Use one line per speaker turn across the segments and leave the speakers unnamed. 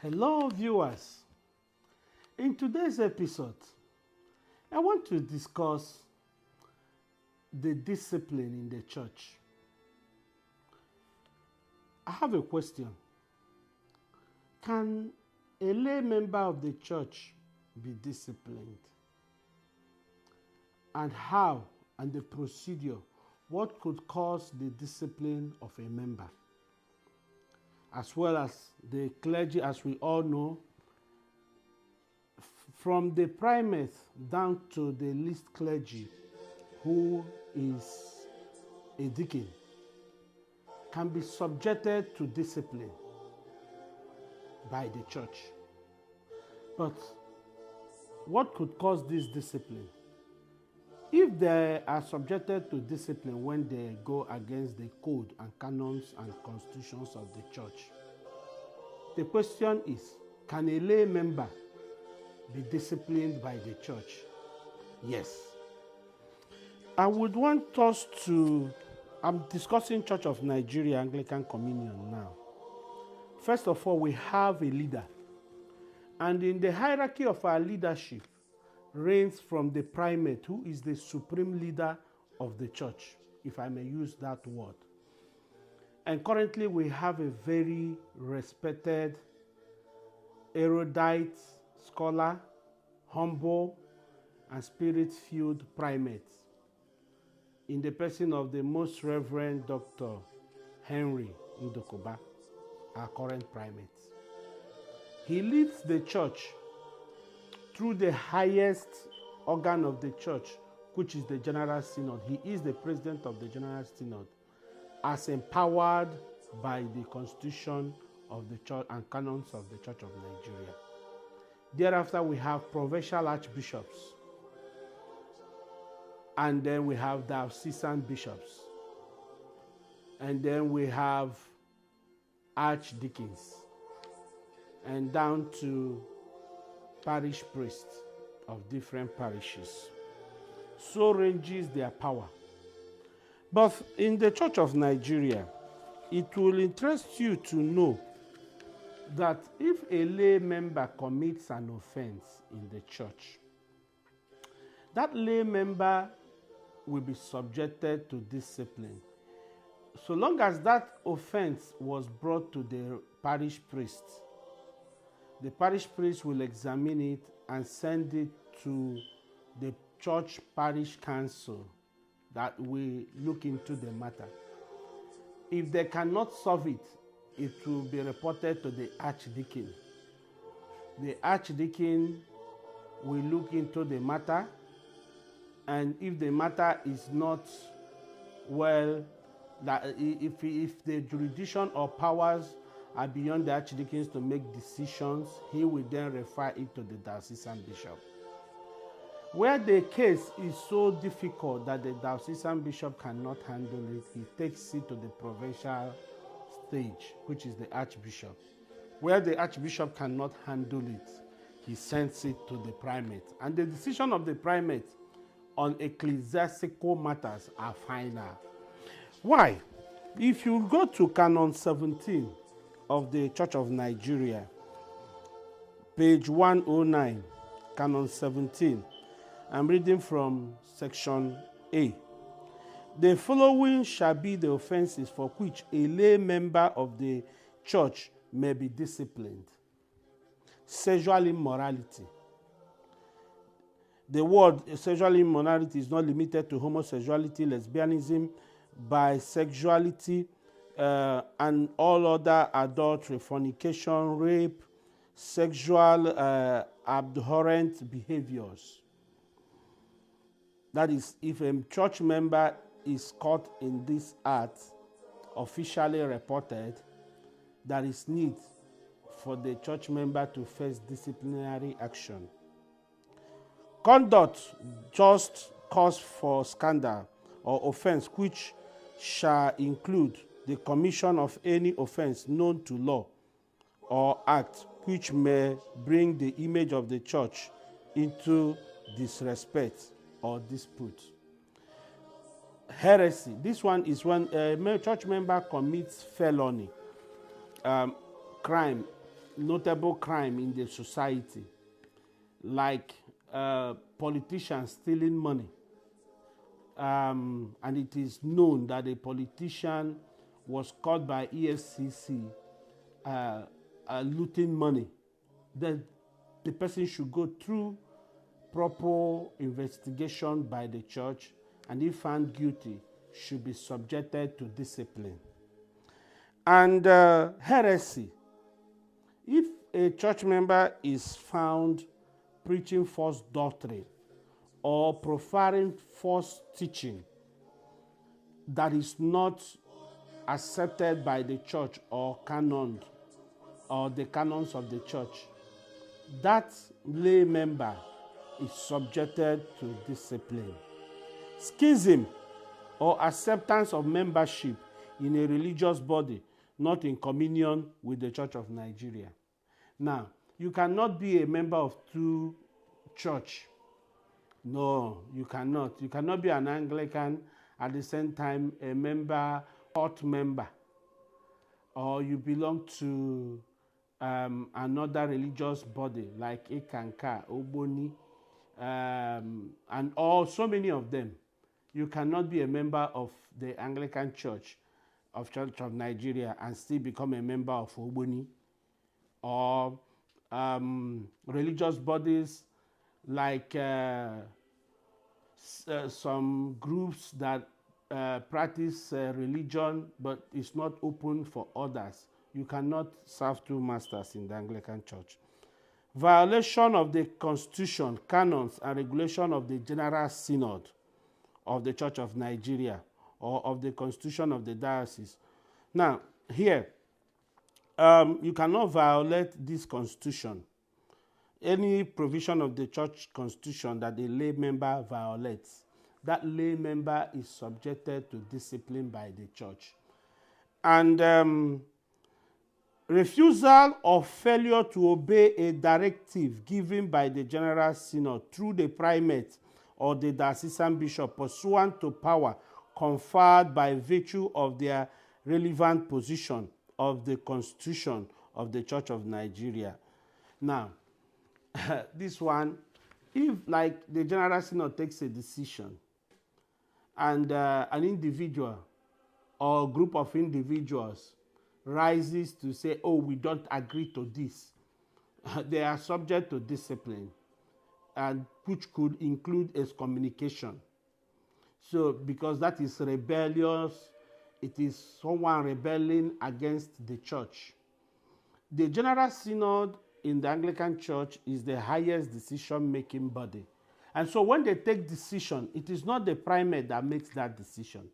Hello, viewers. In today's episode, I want to discuss the discipline in the church. I have a question. Can a lay member of the church be disciplined? And how, and the procedure, what could cause the discipline of a member? As well as the clergy, as we all know, from the primate down to the least clergy, who is a deacon, can be subjected to discipline by the church. But what could cause this discipline? If they are subjected to discipline when they go against the code and canons and constitutions of the church, the question is, can a lay member be disciplined by the church? Yes. I would want us to, I'm discussing Church of Nigeria Anglican Communion now. First of all, we have a leader. And in the hierarchy of our leadership reigns from the primate, who is the supreme leader of the church, if I may use that word. And currently we have a very respected, erudite, scholar, humble, and spirit-filled primate in the person of the Most Reverend Dr. Henry Ndokoba, our current primate. He leads the church through the highest organ of the church, which is the General Synod. He is the president of the General Synod, as empowered by the Constitution of the Church and canons of the Church of Nigeria. Thereafter, we have provincial archbishops, and then we have diocesan bishops, and then we have archdeacons, and down to parish priests of different parishes. So ranges their power. But in the Church of Nigeria, it will interest you to know that if a lay member commits an offense in the church, that lay member will be subjected to discipline, so long as that offense was brought to the parish priest. The parish priest will examine it and send it to the church parish council that will look into the matter. If they cannot solve it, it will be reported to the archdeacon. The archdeacon will look into the matter, and if the matter is not well, that if the jurisdiction or powers are beyond the archdeacons to make decisions, he will then refer it to the diocesan bishop. Where the case is so difficult that the diocesan bishop cannot handle it, he takes it to the provincial stage, which is the archbishop. Where the archbishop cannot handle it, he sends it to the primate. And the decision of the primate on ecclesiastical matters are final. Why? If you go to Canon 17 of the Church of Nigeria, page 109, Canon 17, I'm reading from section A. The following shall be the offenses for which a lay member of the church may be disciplined. Sexual immorality. The word sexual immorality is not limited to homosexuality, lesbianism, bisexuality, and all other adultery, fornication, rape, sexual abhorrent behaviors. That is, if a church member is caught in this act, officially reported, there is need for the church member to face disciplinary action. Conduct just cause for scandal or offense which shall include the commission of any offense known to law or act which may bring the image of the church into disrespect or dispute. Heresy. This one is when a church member commits felony, crime notable crime in the society, like politicians stealing money. And it is known that a politician was caught by EFCC looting money. The person should go through proper investigation by the church, and if found guilty, should be subjected to discipline. And heresy. If a church member is found preaching false doctrine or proffering false teaching that is not accepted by the church or canon or the canons of the church, that lay member is subjected to discipline. Schism or acceptance of membership in a religious body not in communion with the Church of Nigeria. Now, you cannot be a member of two churches. No, you cannot. You cannot be an Anglican at the same time a member, court member, or you belong to another religious body like Ikanka, Ogboni, and so many of them. You cannot be a member of the Anglican Church of Nigeria and still become a member of Ogboni, or religious bodies like some groups that practice religion but is not open for others. You cannot serve two masters in the Anglican Church. Violation of the Constitution, canons, and regulation of the General Synod of the Church of Nigeria or of the Constitution of the diocese. Now, here, you cannot violate this constitution. Any provision of the church constitution that a lay member violates, that lay member is subjected to discipline by the church. And refusal or failure to obey a directive given by the General Synod through the primate or the diocesan bishop pursuant to power conferred by virtue of their relevant position of the Constitution of the Church of Nigeria. Now, this one, if like the General Synod takes a decision and an individual or a group of individuals rises to say, oh, we don't agree to this, they are subject to discipline, and which could include excommunication. So, because that is rebellious, it is someone rebelling against the church. The General Synod in the Anglican Church is the highest decision-making body. And so when they take decision, it is not the primate that makes that decision.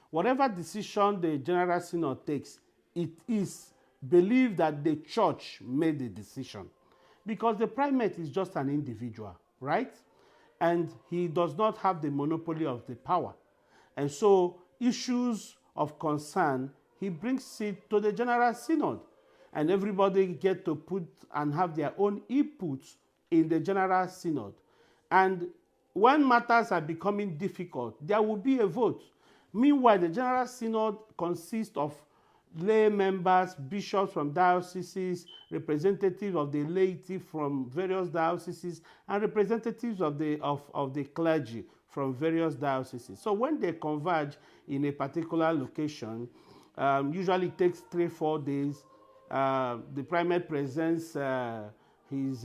Whatever decision the General Synod takes, it is believed that the church made the decision. Because the primate is just an individual, right? And he does not have the monopoly of the power. And so issues of concern, he brings it to the General Synod. And everybody get to put and have their own inputs in the General Synod. And when matters are becoming difficult, there will be a vote. Meanwhile, the General Synod consists of lay members, bishops from dioceses, representatives of the laity from various dioceses, and representatives of the clergy from various dioceses. So when they converge in a particular location, usually it takes 3-4 days. The primate presents his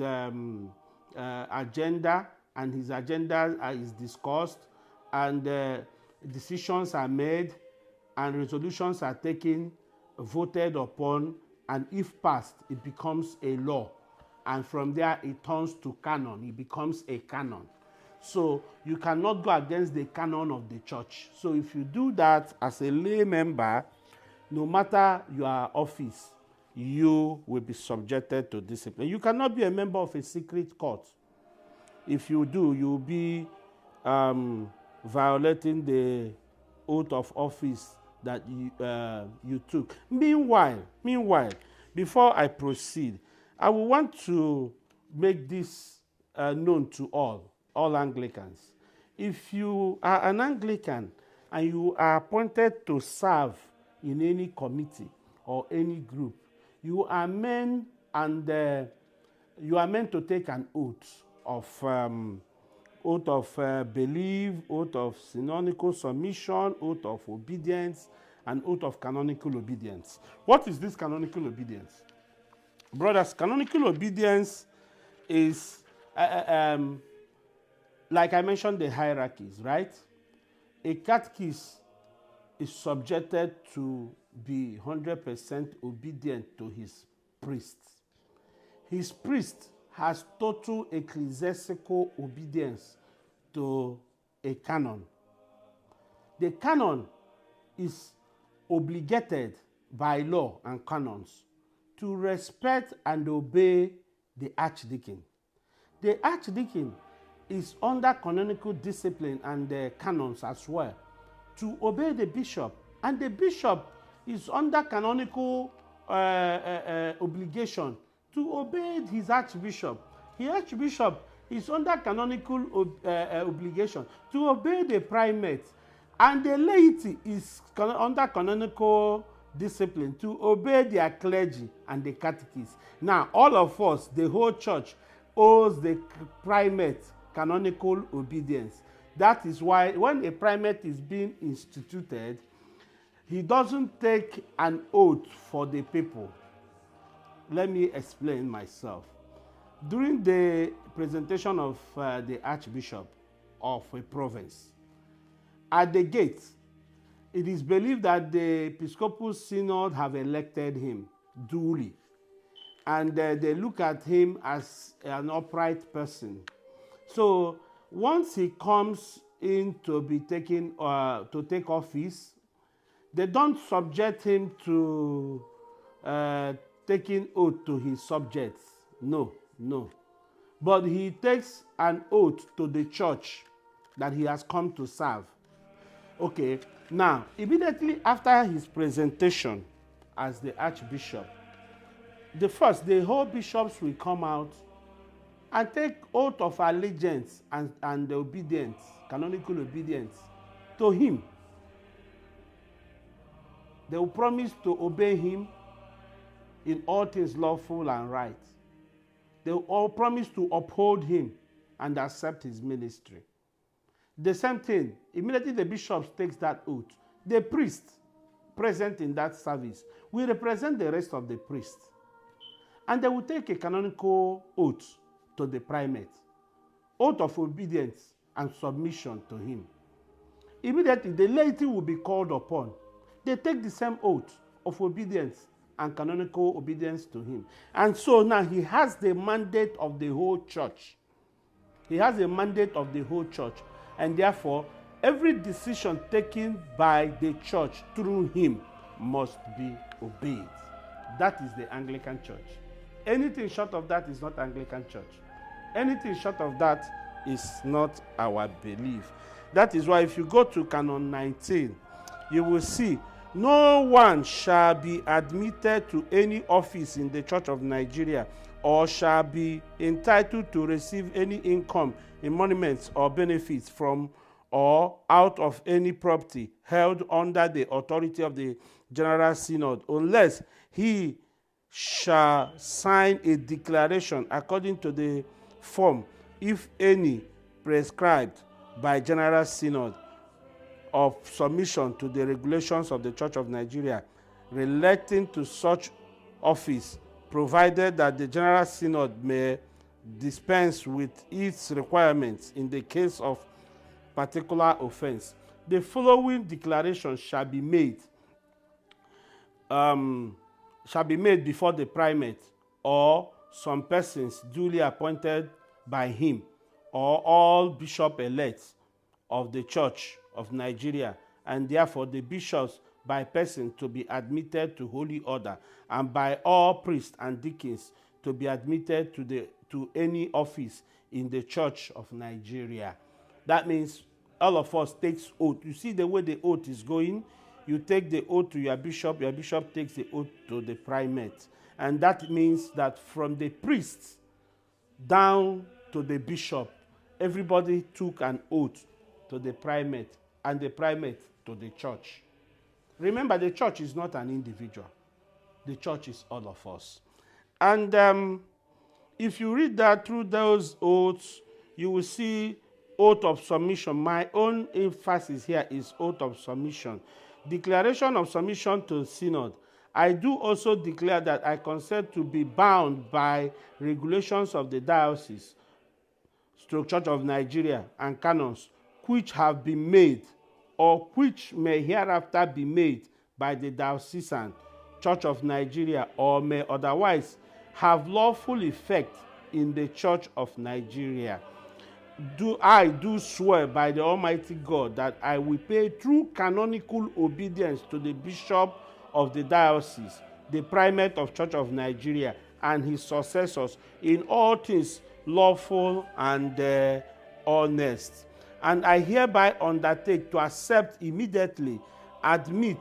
agenda, and his agenda is discussed, and decisions are made, and resolutions are taken, voted upon, and if passed, it becomes a law. And from there, it turns to canon. It becomes a canon. So you cannot go against the canon of the church. So if you do that as a lay member, no matter your office, you will be subjected to discipline. You cannot be a member of a secret court. If you do, you will be violating the oath of office that you took. Meanwhile, before I proceed, I will want to make this known to all Anglicans. If you are an Anglican and you are appointed to serve in any committee or any group, you are meant and you are meant to take an oath of belief, oath of synonical submission, oath of obedience, and oath of canonical obedience. What is this canonical obedience? Brothers, canonical obedience is, like I mentioned, the hierarchies, right? A catechist is subjected to be 100% obedient to his priest. His priest has total ecclesiastical obedience to a canon. The canon is obligated by law and canons to respect and obey the archdeacon. The archdeacon is under canonical discipline and the canons as well to obey the bishop, and the bishop is under canonical obligation to obey his archbishop. The archbishop is under canonical obligation to obey the primate, and the laity is under canonical discipline to obey their clergy and the catechists. Now, all of us, the whole church, owes the primate canonical obedience. That is why when a primate is being instituted, he doesn't take an oath for the people. Let me explain myself. During the presentation of the archbishop of a province, at the gate, it is believed that the Episcopal Synod have elected him duly, and they look at him as an upright person. So once he comes in to be taken to take office, they don't subject him to taking oath to his subjects. No. But he takes an oath to the church that he has come to serve. Okay, now, immediately after his presentation as the archbishop, the whole bishops will come out and take oath of allegiance and obedience, canonical obedience, to him. They will promise to obey him in all things lawful and right. They will all promise to uphold him and accept his ministry. The same thing, immediately the bishops takes that oath. The priest present in that service will represent the rest of the priests, and they will take a canonical oath to the primate, oath of obedience and submission to him. Immediately, the laity will be called upon. They take the same oath of obedience and canonical obedience to him. And so now he has the mandate of the whole church. He has a mandate of the whole church. And therefore, every decision taken by the church through him must be obeyed. That is the Anglican Church. Anything short of that is not Anglican Church. Anything short of that is not our belief. That is why if you go to Canon 19, you will see, no one shall be admitted to any office in the Church of Nigeria or shall be entitled to receive any income in monuments or benefits from or out of any property held under the authority of the General Synod unless he shall sign a declaration according to the form, if any, prescribed by General Synod of submission to the regulations of the Church of Nigeria relating to such office, provided that the General Synod may dispense with its requirements in the case of particular offense. The following declaration shall be made before the primate or some persons duly appointed by him or all bishop elects of the Church of Nigeria, and therefore the bishops by person to be admitted to holy order, and by all priests and deacons to be admitted to any office in the Church of Nigeria. That means all of us takes oath. You see the way the oath is going? You take the oath to your bishop takes the oath to the primate. And that means that from the priests down to the bishop, everybody took an oath to the primate, and the primate to the church. Remember, the church is not an individual. The church is all of us. And if you read that through those oaths, you will see oath of submission. My own emphasis here is oath of submission. Declaration of submission to synod. I do also declare that I consent to be bound by regulations of the diocese, Church of Nigeria, and canons, which have been made or which may hereafter be made by the diocesan Church of Nigeria, or may otherwise have lawful effect in the Church of Nigeria. I do swear by the Almighty God that I will pay true canonical obedience to the Bishop of the diocese, the Primate of Church of Nigeria, and his successors in all things lawful and honest. And I hereby undertake to accept immediately, admit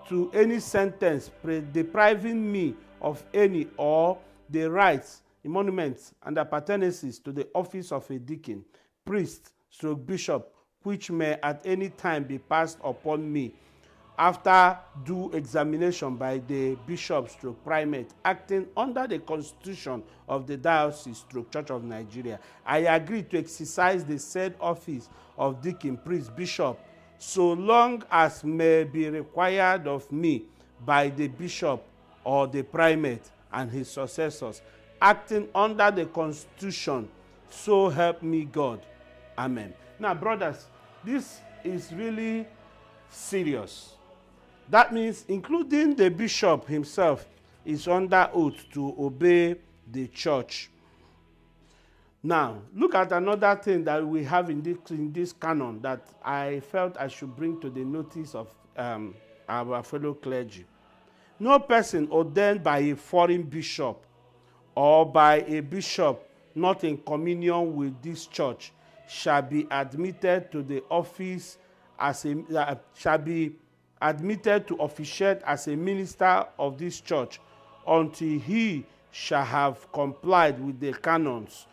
to any sentence depriving me of any or the rights, emoluments, and appurtenances to the office of a deacon, priest, bishop, which may at any time be passed upon me, after due examination by the bishop primate acting under the constitution of the diocese Church of Nigeria. I agree to exercise the said office of deacon, priest, bishop, so long as may be required of me by the bishop or the primate and his successors, acting under the constitution, so help me God. Amen. Now, brothers, this is really serious. That means including the bishop himself is under oath to obey the church. Now, look at another thing that we have in this canon that I felt I should bring to the notice of our fellow clergy. No person ordained by a foreign bishop or by a bishop not in communion with this church shall be admitted to the office as shall be admitted to officiate as a minister of this church until he shall have complied with the canons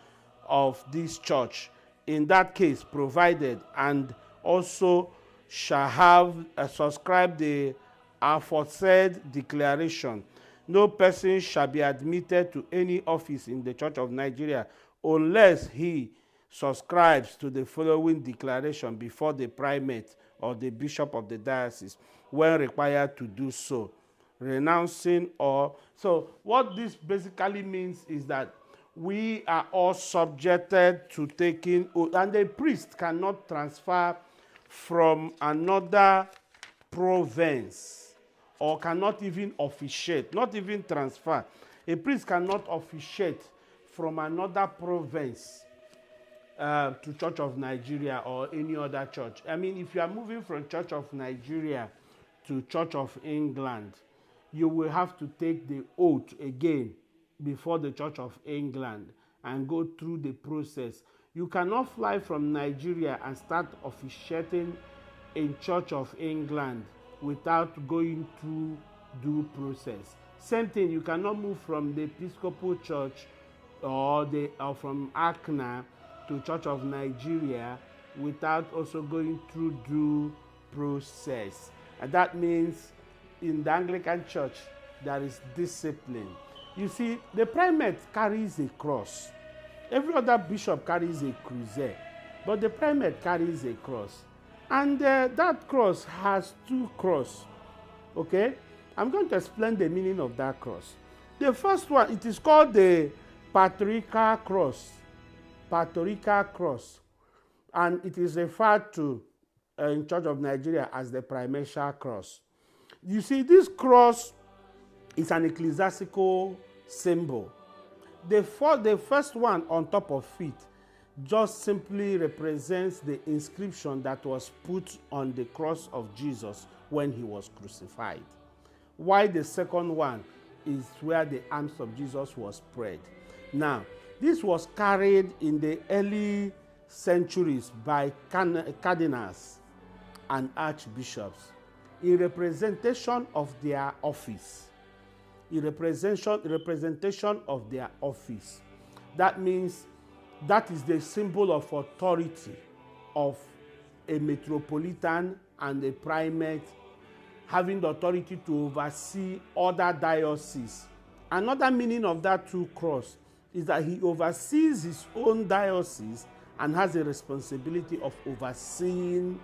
of this church, in that case provided, and also shall have subscribed the aforesaid declaration. No person shall be admitted to any office in the Church of Nigeria unless he subscribes to the following declaration before the primate or the bishop of the diocese when required to do so, renouncing or... So what this basically means is that we are all subjected to taking oath, and the priest cannot transfer from another province or cannot even officiate, not even transfer. A priest cannot officiate from another province to Church of Nigeria or any other church. I mean, if you are moving from Church of Nigeria to Church of England, you will have to take the oath again before the Church of England and go through the process. You cannot fly from Nigeria and start officiating in Church of England without going through due process. Same thing, you cannot move from the Episcopal Church or from Akna to Church of Nigeria without also going through due process. And that means in the Anglican Church there is discipline. You see, the primate carries a cross. Every other bishop carries a crusade, but the primate carries a cross. And that cross has two crosses. Okay? I'm going to explain the meaning of that cross. The first one, it is called the patriarchal cross. Patriarchal cross. And it is referred to in Church of Nigeria as the primatial cross. You see, this cross is an ecclesiastical symbol. The first one on top of it just simply represents the inscription that was put on the cross of Jesus when he was crucified. While the second one is where the arms of Jesus was spread. Now, this was carried in the early centuries by cardinals and archbishops in representation of their office. In representation of their office. That means that is the symbol of authority of a metropolitan and a primate having the authority to oversee other dioceses Another meaning of that two cross is that he oversees his own diocese and has a responsibility of overseeing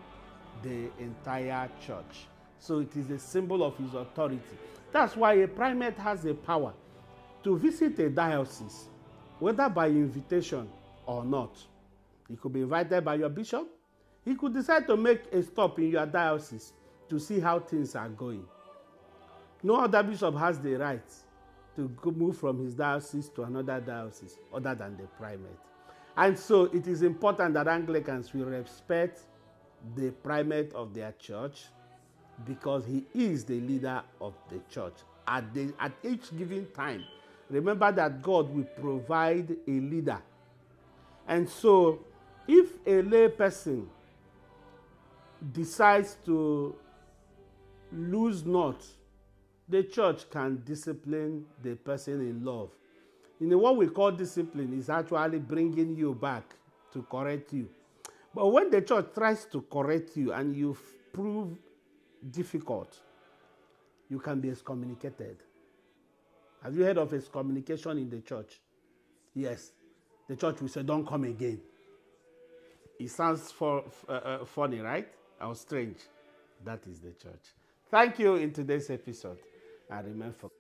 the entire church. So it is a symbol of his authority. That's why a primate has a power to visit a diocese, whether by invitation or not. He could be invited by your bishop. He could decide to make a stop in your diocese to see how things are going. No other bishop has the right to move from his diocese to another diocese other than the primate. And so it is important that Anglicans will respect the primate of their church, because he is the leader of the church at each given time. Remember that God will provide a leader. And so if a lay person decides to lose not, the church can discipline the person in love. What we call discipline is actually bringing you back to correct you. But when the church tries to correct you and you prove difficult, you can be excommunicated. Have you heard of excommunication in the church? Yes. The church will say, don't come again. It sounds funny, right? Or strange. That is the church. Thank you in today's episode. I remain focused.